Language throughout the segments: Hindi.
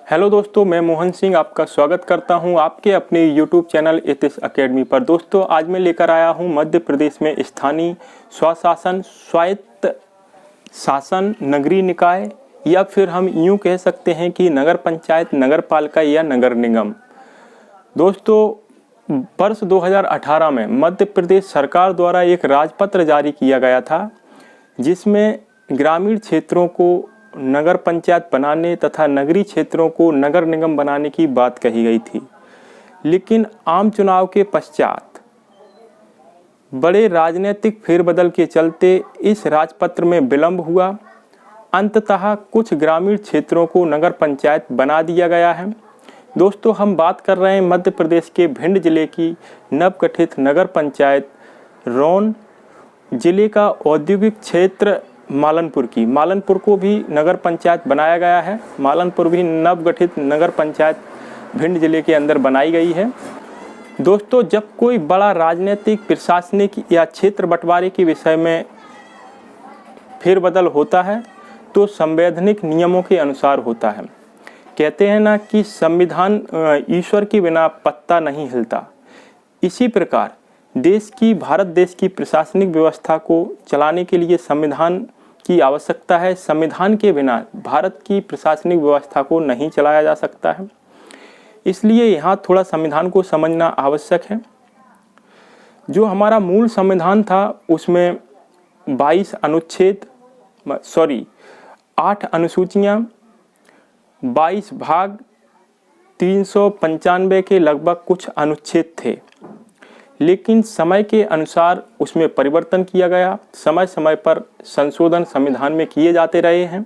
हेलो दोस्तों, मैं मोहन सिंह आपका स्वागत करता हूं आपके अपने यूट्यूब चैनल एथिक्स एकेडमी पर। दोस्तों, आज मैं लेकर आया हूं मध्य प्रदेश में स्थानीय स्वशासन, स्वायत्त शासन, नगरीय निकाय या फिर हम यूं कह सकते हैं कि नगर पंचायत, नगर पालिका या नगर निगम। दोस्तों, वर्ष 2018 में मध्य प्रदेश सरकार द्वारा एक राजपत्र जारी किया गया था जिसमें ग्रामीण क्षेत्रों को नगर पंचायत बनाने तथा नगरीय क्षेत्रों को नगर निगम बनाने की बात कही गई थी। लेकिन आम चुनाव के पश्चात बड़े राजनीतिक फेरबदल के चलते इस राजपत्र में विलंब हुआ। अंततः कुछ ग्रामीण क्षेत्रों को नगर पंचायत बना दिया गया है। दोस्तों, हम बात कर रहे हैं मध्य प्रदेश के भिंड जिले की नवगठित नगर पंचायत रौन जिले का औद्योगिक क्षेत्र मालनपुर की। मालनपुर को भी नगर पंचायत बनाया गया है। मालनपुर भी नवगठित नगर पंचायत भिंड जिले के अंदर बनाई गई है। दोस्तों, जब कोई बड़ा राजनीतिक, प्रशासनिक या क्षेत्र बंटवारे के विषय में फेरबदल होता है तो संवैधानिक नियमों के अनुसार होता है। कहते हैं ना कि संविधान ईश्वर के बिना पत्ता नहीं हिलता। इसी प्रकार भारत देश की प्रशासनिक व्यवस्था को चलाने के लिए संविधान की आवश्यकता है। संविधान के बिना भारत की प्रशासनिक व्यवस्था को नहीं चलाया जा सकता है। इसलिए यहाँ थोड़ा संविधान को समझना आवश्यक है। जो हमारा मूल संविधान था उसमें 8 अनुसूचियाँ, 22 भाग, 395 के लगभग कुछ अनुच्छेद थे। लेकिन समय के अनुसार उसमें परिवर्तन किया गया। समय समय पर संशोधन संविधान में किए जाते रहे हैं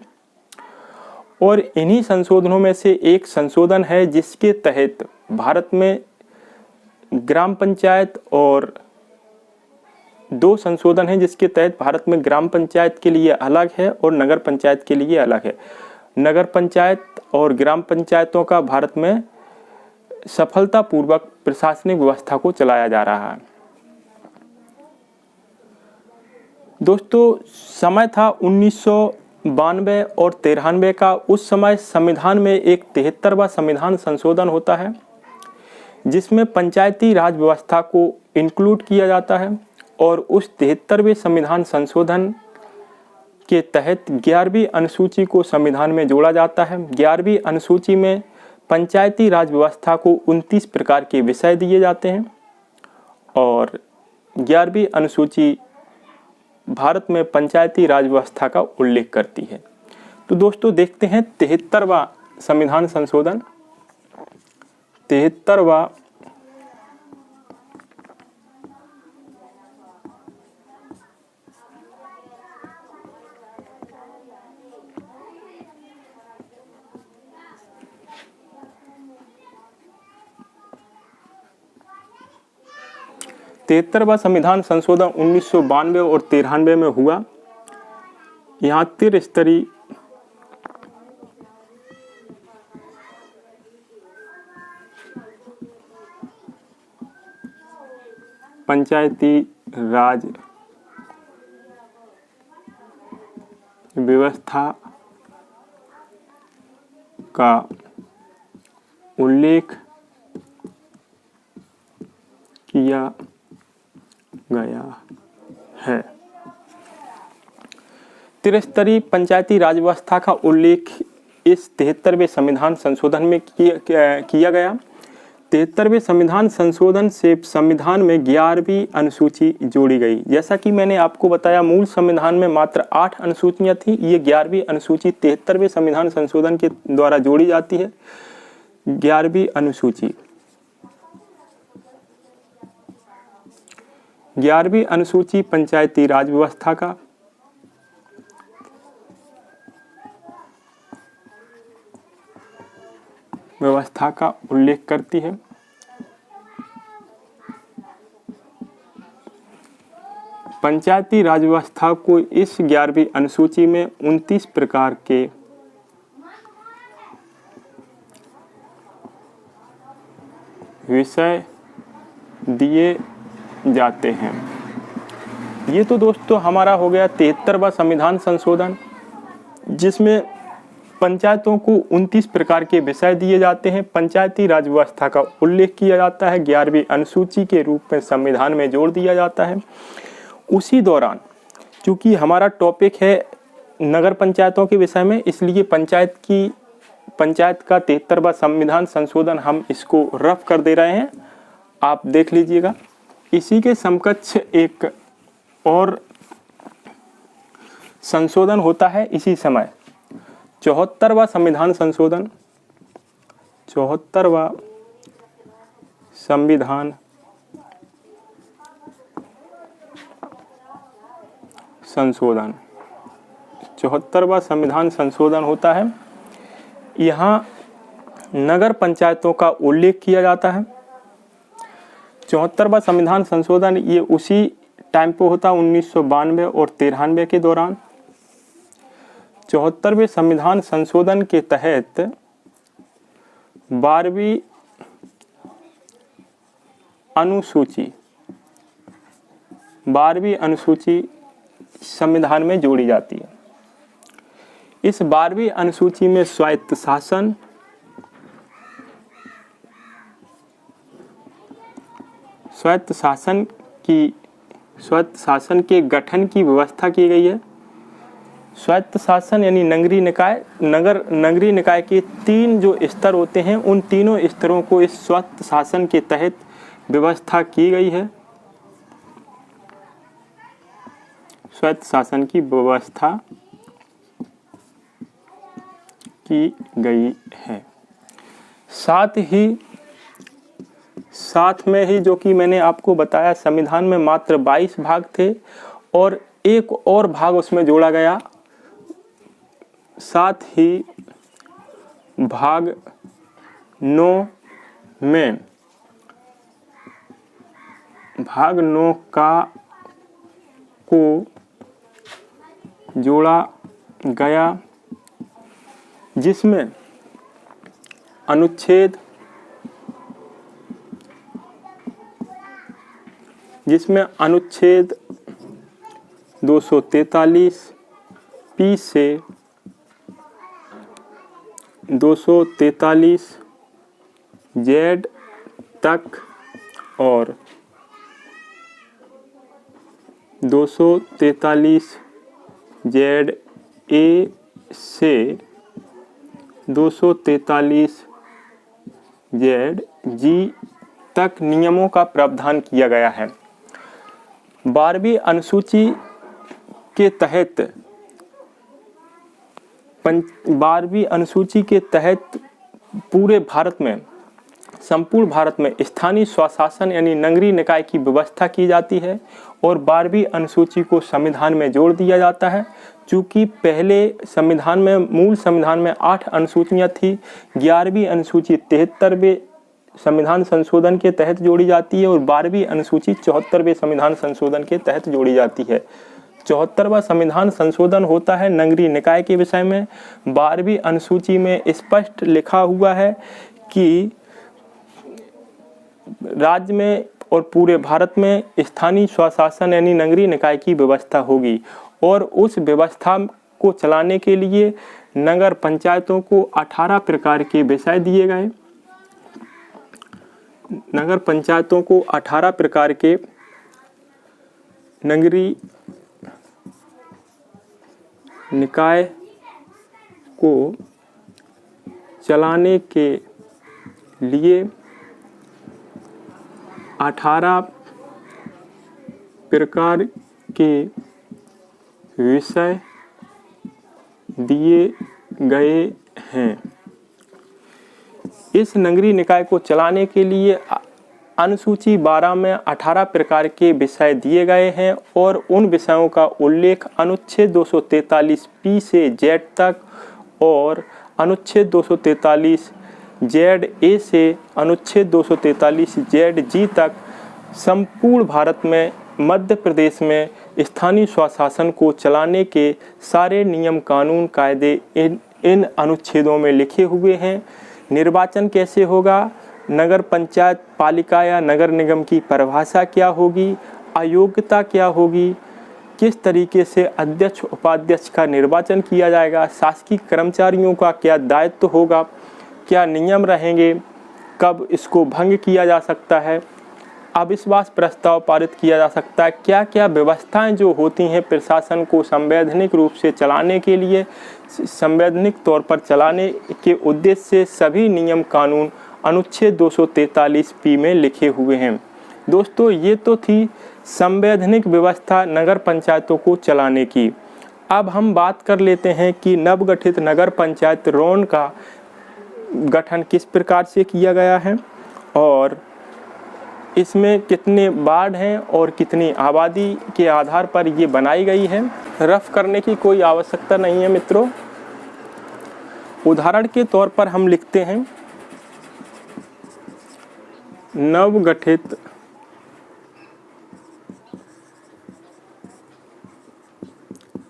और इन्हीं संशोधनों में से एक संशोधन है जिसके तहत भारत में ग्राम पंचायत, और 2 संशोधन हैं जिसके तहत भारत में ग्राम पंचायत के लिए अलग है और नगर पंचायत के लिए अलग है। नगर पंचायत और ग्राम पंचायतों का भारत में सफलतापूर्वक प्रशासनिक व्यवस्था को चलाया जा रहा है। दोस्तों, समय था 1992 और 93 का। उस समय संविधान में एक 73वां संविधान संशोधन होता है जिसमें पंचायती राज व्यवस्था को इंक्लूड किया जाता है और उस 73वें संविधान संशोधन के तहत 11वीं अनुसूची को संविधान में जोड़ा जाता है। 11वीं अनुसूची में पंचायती राज व्यवस्था को 29 प्रकार के विषय दिए जाते हैं और 11वीं अनुसूची भारत में पंचायती राज व्यवस्था का उल्लेख करती है। तो दोस्तों, देखते हैं 73वां संविधान संशोधन। 73वां संविधान संशोधन 1992 और 93 में हुआ। यहाँ त्रिस्तरीय पंचायती राज व्यवस्था का उल्लेख किया गया है। त्रिस्तरीय पंचायती राज व्यवस्था का उल्लेख इस 73वें संविधान संशोधन में किया गया। 73वें संविधान संशोधन से संविधान में 11वीं अनुसूची जोड़ी गई। जैसा कि मैंने आपको बताया, मूल संविधान में मात्र 8 अनुसूचियां थी। ये 11वीं अनुसूची 73वें संविधान संशोधन के द्वारा जोड़ी जाती है। 11वीं अनुसूची 11वीं अनुसूची पंचायती राज व्यवस्था का उल्लेख करती है। पंचायती राज व्यवस्था को इस 11वीं अनुसूची में 29 प्रकार के विषय दिए जाते हैं। ये तो दोस्तों हमारा हो गया 73वां संविधान संशोधन, जिसमें पंचायतों को 29 प्रकार के विषय दिए जाते हैं। पंचायती राज व्यवस्था का उल्लेख किया जाता है, 11वीं अनुसूची के रूप में संविधान में जोड़ दिया जाता है। उसी दौरान चूंकि हमारा टॉपिक है नगर पंचायतों के विषय में, इसलिए पंचायत का 73वां संविधान संशोधन हम इसको रफ कर दे रहे हैं, आप देख लीजिएगा। इसी के समकक्ष एक और संशोधन होता है इसी समय, 74वां संविधान संशोधन। 74वां संविधान संशोधन 74वां संविधान संशोधन होता है। यहाँ नगर पंचायतों का उल्लेख किया जाता है। 74वां संविधान संशोधन ये उसी टाइम पे होता 1992 और 93 के दौरान। 74वें संविधान संशोधन के तहत 12वीं अनुसूची संविधान में जोड़ी जाती है। इस 12वीं अनुसूची में स्वायत्त शासन के गठन की व्यवस्था की गई है। स्वायत्त शासन यानी नगरीय निकाय के 3 जो स्तर होते हैं, उन तीनों स्तरों को इस स्वायत्त शासन के तहत व्यवस्था की गई है। स्वायत्त शासन की व्यवस्था की गई है। साथ में ही जो कि मैंने आपको बताया, संविधान में मात्र 22 भाग थे और एक और भाग उसमें जोड़ा गया। साथ ही भाग 9 को जोड़ा गया, जिसमें अनुच्छेद 243 P से 243 Z तक और 243 ZA से 243 ZG तक नियमों का प्रावधान किया गया है। 12वीं अनुसूची के तहत संपूर्ण भारत में स्थानीय स्वशासन यानी नगरीय निकाय की व्यवस्था की जाती है और 12वीं अनुसूची को संविधान में जोड़ दिया जाता है। चूँकि पहले मूल संविधान में 8 अनुसूचियाँ थी, 11वीं अनुसूची 73वें संविधान संशोधन के तहत जोड़ी जाती है और 12वीं अनुसूची 74वें संविधान संशोधन के तहत जोड़ी जाती है। 74वां संविधान संशोधन होता है नगरीय निकाय के विषय में। 12वीं अनुसूची में स्पष्ट लिखा हुआ है कि राज्य में और पूरे भारत में स्थानीय स्वशासन यानी नगरीय निकाय की व्यवस्था होगी और उस व्यवस्था को चलाने के लिए नगर पंचायतों को 18 प्रकार के विषय दिए गए। नगर पंचायतों को 18 प्रकार के नगरीय निकाय को चलाने के लिए 18 प्रकार के विषय दिए गए हैं। इस नगरीय निकाय को चलाने के लिए अनुसूची 12 में 18 प्रकार के विषय दिए गए हैं और उन विषयों का उल्लेख अनुच्छेद 243 P से Z तक और अनुच्छेद 243 ZA से अनुच्छेद 243 ZG तक संपूर्ण भारत में मध्य प्रदेश में स्थानीय स्वशासन को चलाने के सारे नियम कानून कायदे इन अनुच्छेदों में लिखे हुए हैं। निर्वाचन कैसे होगा, नगर पंचायत पालिका या नगर निगम की परिभाषा क्या होगी, अयोग्यता क्या होगी, किस तरीके से अध्यक्ष उपाध्यक्ष का निर्वाचन किया जाएगा, शासकीय कर्मचारियों का क्या दायित्व होगा, क्या नियम रहेंगे, कब इसको भंग किया जा सकता है, अविश्वास प्रस्ताव पारित किया जा सकता है, क्या क्या व्यवस्थाएं जो होती हैं प्रशासन को संवैधानिक रूप से चलाने के लिए, संवैधानिक तौर पर चलाने के उद्देश्य से सभी नियम कानून अनुच्छेद 243 में लिखे हुए हैं। दोस्तों, ये तो थी संवैधानिक व्यवस्था नगर पंचायतों को चलाने की। अब हम बात कर लेते हैं कि नवगठित नगर पंचायत रोन का गठन किस प्रकार से किया गया है और इसमें कितने वार्ड हैं और कितनी आबादी के आधार पर ये बनाई गई है। रफ करने की कोई आवश्यकता नहीं है मित्रों। उदाहरण के तौर पर हम लिखते हैं नवगठित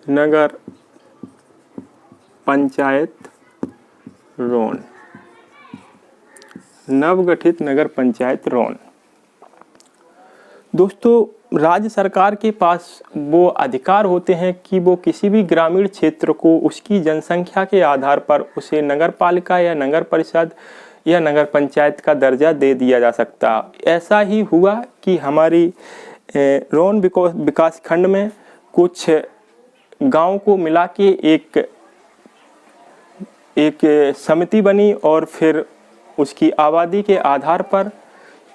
नगर पंचायत रोन, नवगठित नगर पंचायत रोन। दोस्तों, राज्य सरकार के पास वो अधिकार होते हैं कि वो किसी भी ग्रामीण क्षेत्र को उसकी जनसंख्या के आधार पर उसे नगर पालिका या नगर परिषद या नगर पंचायत का दर्जा दे दिया जा सकता। ऐसा ही हुआ कि हमारी रोन विकास खंड में कुछ गांव को मिला के एक समिति बनी और फिर उसकी आबादी के आधार पर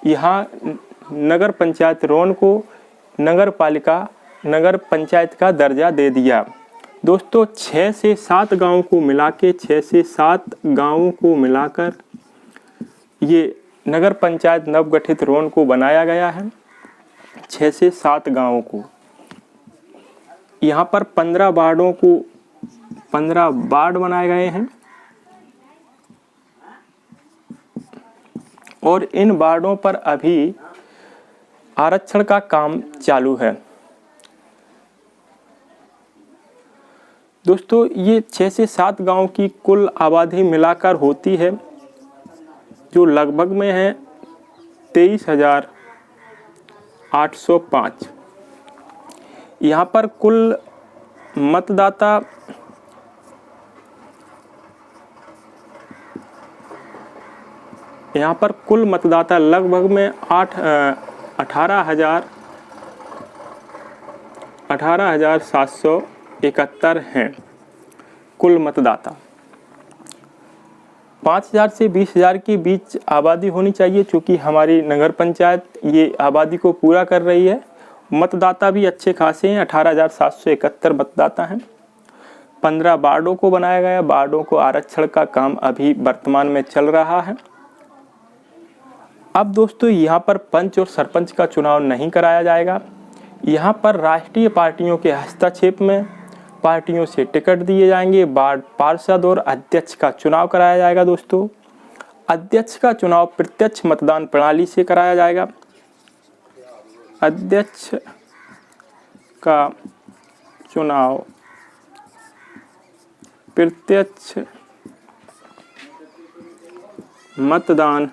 यहाँ नगर पंचायत रोन को नगर पालिका नगर पंचायत का दर्जा दे दिया। दोस्तों, 6 से 7 गांवों को मिला के 6 से 7 गांवों को मिलाकर ये नगर पंचायत नवगठित रोन को बनाया गया है। 6 से 7 गांवों को यहाँ पर 15 वार्डों को 15 वार्ड बनाए गए हैं और इन वार्डों पर अभी आरक्षण का काम चालू है। दोस्तों, ये 6 से 7 गांव की कुल आबादी मिलाकर होती है जो लगभग में है 23,805। यहाँ पर कुल मतदाता लगभग में 18,771 हैं कुल मतदाता। 5,000 से 20,000 के बीच आबादी होनी चाहिए, चूँकि हमारी नगर पंचायत ये आबादी को पूरा कर रही है। मतदाता भी अच्छे खासे हैं, 18,771 मतदाता हैं। 15 वार्डों को बनाया गया। वार्डों को आरक्षण का काम अभी वर्तमान में चल रहा है। अब दोस्तों, यहाँ पर पंच और सरपंच का चुनाव नहीं कराया जाएगा। यहाँ पर राष्ट्रीय पार्टियों के हस्तक्षेप में पार्टियों से टिकट दिए जाएंगे। वार्ड पार्षद और अध्यक्ष का चुनाव कराया जाएगा। दोस्तों, अध्यक्ष का चुनाव प्रत्यक्ष मतदान प्रणाली से कराया जाएगा। अध्यक्ष का चुनाव प्रत्यक्ष मतदान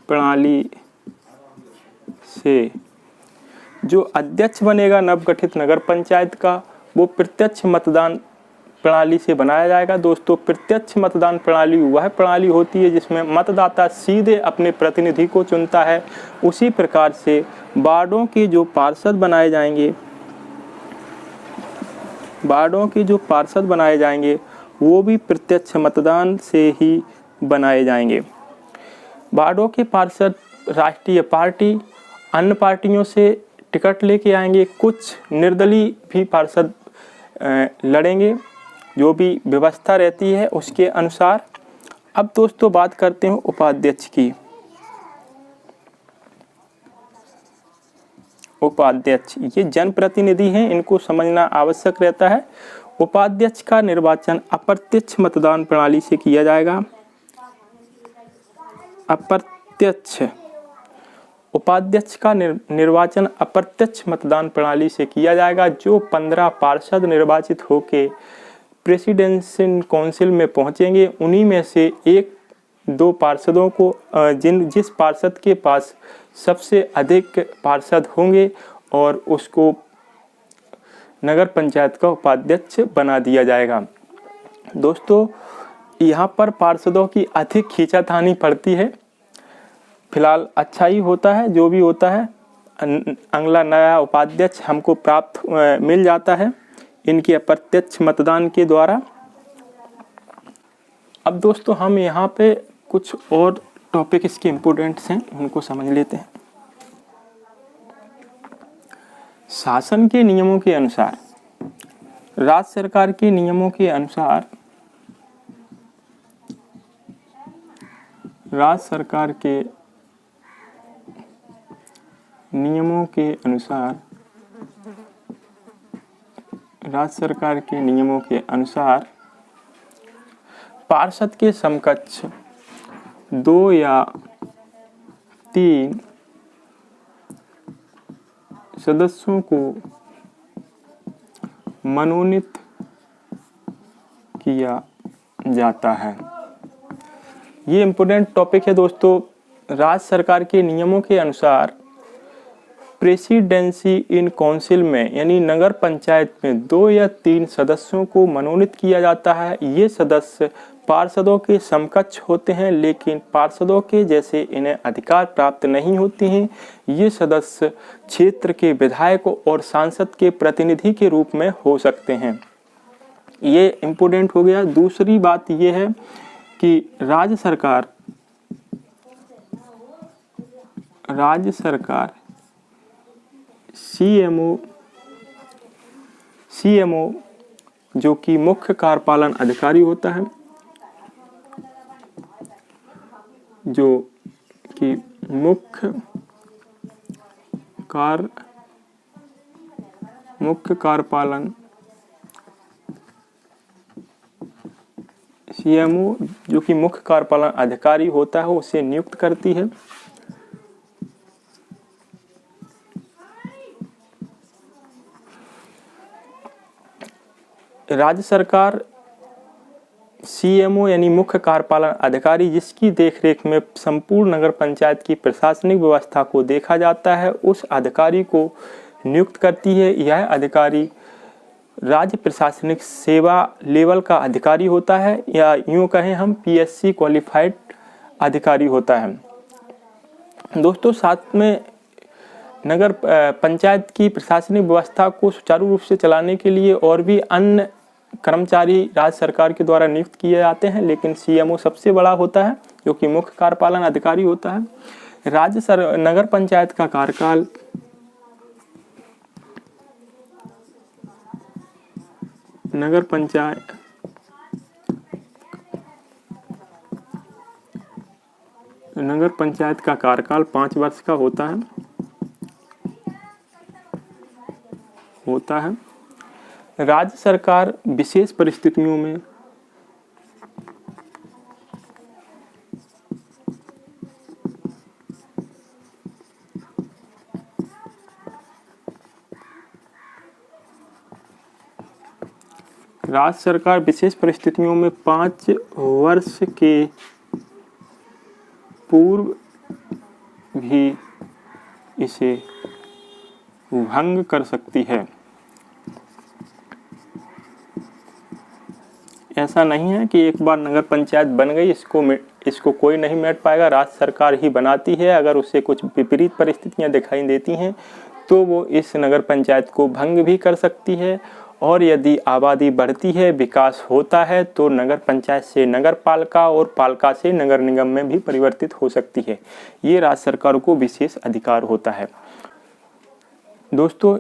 प्रणाली से। जो अध्यक्ष बनेगा नवगठित नगर पंचायत का, वो प्रत्यक्ष मतदान प्रणाली से बनाया जाएगा। दोस्तों, प्रत्यक्ष मतदान प्रणाली वह प्रणाली होती है जिसमें मतदाता सीधे अपने प्रतिनिधि को चुनता है। उसी प्रकार से वार्डों के जो पार्षद बनाए जाएंगे वो भी प्रत्यक्ष मतदान से ही बनाए जाएंगे। वार्डों के पार्षद राष्ट्रीय पार्टी अन्य पार्टियों से टिकट लेके आएंगे। कुछ निर्दलीय भी पार्षद लड़ेंगे, जो भी व्यवस्था रहती है उसके अनुसार। अब दोस्तों, बात करते हैं उपाध्यक्ष की। उपाध्यक्ष ये जनप्रतिनिधि हैं, इनको समझना आवश्यक रहता है। उपाध्यक्ष का निर्वाचन अप्रत्यक्ष मतदान प्रणाली से किया जाएगा। उपाध्यक्ष का निर्वाचन अप्रत्यक्ष मतदान प्रणाली से किया जाएगा। जो 15 पार्षद निर्वाचित होकर प्रेसिडेंशियल काउंसिल में पहुंचेंगे, उन्हीं में से 1-2 पार्षदों को जिस पार्षद के पास सबसे अधिक पार्षद होंगे और उसको नगर पंचायत का उपाध्यक्ष बना दिया जाएगा। दोस्तों, यहाँ पर पार्षदों की अधिक खींचातानी पड़ती है। फिलहाल अच्छा ही होता है, जो भी होता है। अगला नया उपाध्यक्ष हमको प्राप्त मिल जाता है इनके अप्रत्यक्ष मतदान के द्वारा। अब दोस्तों, हम यहाँ पे कुछ और टॉपिक इसके इम्पोर्टेंट्स हैं, उनको समझ लेते हैं। शासन के नियमों के अनुसार, राज्य सरकार के नियमों के अनुसार, राज्य सरकार के नियमों के अनुसार, राज्य सरकार के नियमों के अनुसार पार्षद के समकक्ष 2 या 3 सदस्यों को मनोनीत किया जाता है। ये इम्पोर्टेंट टॉपिक है दोस्तों। राज्य सरकार के नियमों के अनुसार प्रेसिडेंसी इन काउंसिल में यानी नगर पंचायत में 2 या 3 सदस्यों को मनोनीत किया जाता है। ये सदस्य पार्षदों के समकक्ष होते हैं, लेकिन पार्षदों के जैसे इन्हें अधिकार प्राप्त नहीं होते हैं। ये सदस्य क्षेत्र के विधायकों और सांसद के प्रतिनिधि के रूप में हो सकते हैं। ये इम्पोर्टेंट हो गया। दूसरी बात ये है कि राज्य सरकार सीएमओ जो कि मुख्य कार्यपालन अधिकारी होता है, जो कि मुख्य कार्यपालन सीएमओ जो कि मुख्य कार्यपालन अधिकारी होता है, उसे नियुक्त करती है। राज्य सरकार सीएमओ यानी मुख्य कार्यपालन अधिकारी, जिसकी देखरेख में संपूर्ण नगर पंचायत की प्रशासनिक व्यवस्था को देखा जाता है, उस अधिकारी को नियुक्त करती है। यह अधिकारी राज्य प्रशासनिक सेवा लेवल का अधिकारी होता है, या यूँ कहें हम पीएससी क्वालिफाइड अधिकारी होता है। दोस्तों, साथ में नगर पंचायत की प्रशासनिक व्यवस्था को सुचारू रूप से चलाने के लिए और भी अन्य कर्मचारी राज्य सरकार के द्वारा नियुक्त किए जाते हैं, लेकिन सीएमओ सबसे बड़ा होता है, जो कि मुख्य कार्यपालन अधिकारी होता है। नगर पंचायत का कार्यकाल नगर पंचायत का कार्यकाल 5 वर्ष का होता है। राज्य सरकार विशेष परिस्थितियों में राज्य सरकार विशेष परिस्थितियों में 5 वर्ष के पूर्व भी इसे भंग कर सकती है। ऐसा नहीं है कि एक बार नगर पंचायत बन गई इसको कोई नहीं मिट पाएगा। राज्य सरकार ही बनाती है। अगर उससे कुछ विपरीत परिस्थितियां दिखाई देती हैं तो वो इस नगर पंचायत को भंग भी कर सकती है। और यदि आबादी बढ़ती है, विकास होता है, तो नगर पंचायत से नगर पालिका और पालिका से नगर निगम में भी परिवर्तित हो सकती है। ये राज्य सरकार को विशेष अधिकार होता है। दोस्तों,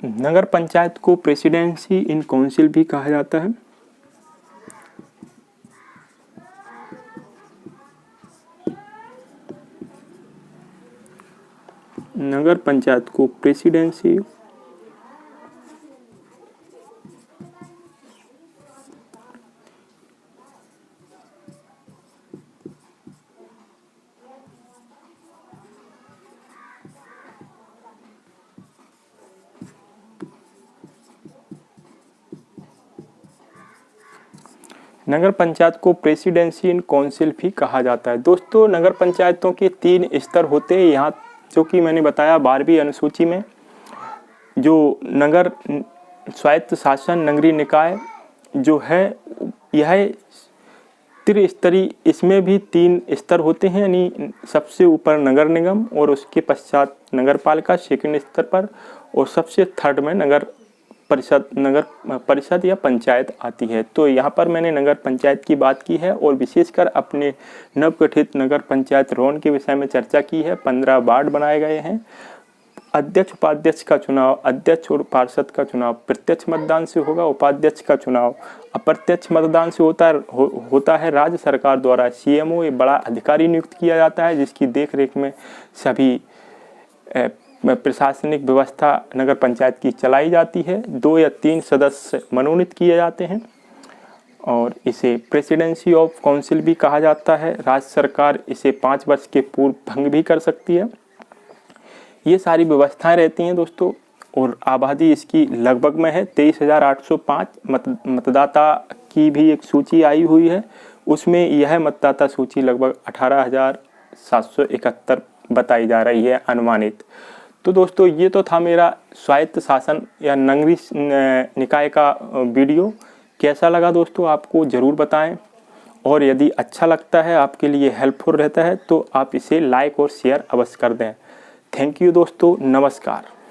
नगर पंचायत को प्रेसिडेंसी इन काउंसिल भी कहा जाता है। नगर पंचायत को प्रेसिडेंसी नगर पंचायत को प्रेसिडेंसी इन काउंसिल भी कहा जाता है। दोस्तों, नगर पंचायतों के 3 स्तर होते हैं यहाँ, जो कि मैंने बताया 12वीं अनुसूची में। जो नगर स्वायत्त शासन नगरीय निकाय जो है यह त्रिस्तरीय, इसमें भी 3 स्तर होते हैं, यानी सबसे ऊपर नगर निगम और उसके पश्चात नगर पालिका सेकंड स्तर पर, और सबसे थर्ड में नगर परिषद या पंचायत आती है। तो यहाँ पर मैंने नगर पंचायत की बात की है और विशेषकर अपने नवगठित नगर पंचायत रोन के विषय में चर्चा की है। 15 वार्ड बनाए गए हैं। अध्यक्ष उपाध्यक्ष का चुनाव, अध्यक्ष और पार्षद का चुनाव प्रत्यक्ष मतदान से होगा। उपाध्यक्ष का चुनाव अप्रत्यक्ष मतदान से होता है। राज्य सरकार द्वारा सीएमओ एक बड़ा अधिकारी नियुक्त किया जाता है, जिसकी देखरेख में सभी प्रशासनिक व्यवस्था नगर पंचायत की चलाई जाती है। 2 या 3 सदस्य मनोनीत किए जाते हैं और इसे प्रेसिडेंसी ऑफ काउंसिल भी कहा जाता है। राज्य सरकार इसे 5 वर्ष के पूर्व भंग भी कर सकती है। ये सारी व्यवस्थाएं रहती हैं दोस्तों, और आबादी इसकी लगभग में है 23,805। मतदाता की भी एक सूची आई हुई है, उसमें यह मतदाता सूची लगभग 18,771 बताई जा रही है अनुमानित। तो दोस्तों ये तो था मेरा स्वायत्त शासन या नगरीय निकाय का वीडियो। कैसा लगा दोस्तों आपको ज़रूर बताएं, और यदि अच्छा लगता है, आपके लिए हेल्पफुल रहता है, तो आप इसे लाइक और शेयर अवश्य कर दें। थैंक यू दोस्तों, नमस्कार।